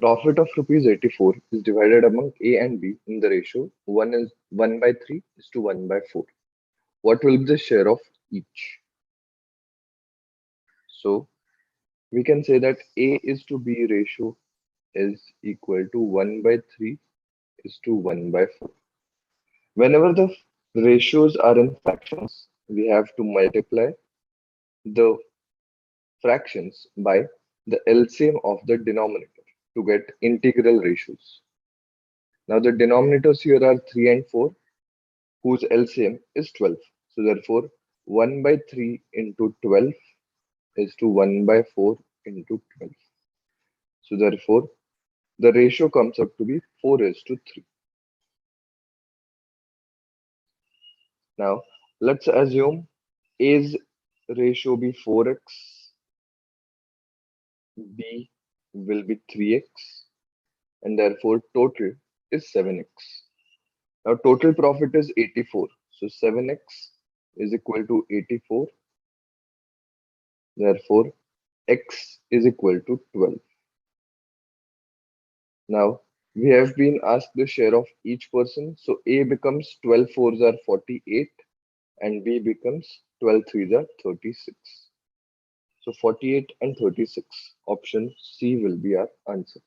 Profit of rupees 84 is divided among A and B in the ratio 1 by 3 is to 1 by 4. What will be the share of each? So we can say that A is to B ratio is equal to 1 by 3 is to 1 by 4. Whenever the ratios are in fractions, we have to multiply the fractions by the LCM of the denominator to get integral ratios. Now the denominators here are 3 and 4, whose LCM is 12. So therefore 1 by 3 into 12 is to 1 by 4 into 12. So therefore the ratio comes up to be 4 is to 3. Now let's assume A's ratio be 4x, B will be 3x, and therefore total is 7x. Now total profit is 84. So 7x is equal to 84. Therefore x is equal to 12. Now we have been asked the share of each person. So A becomes 12 fours are 48 and B becomes 12 threes are 36. So 48 and 36. Option C will be our answer.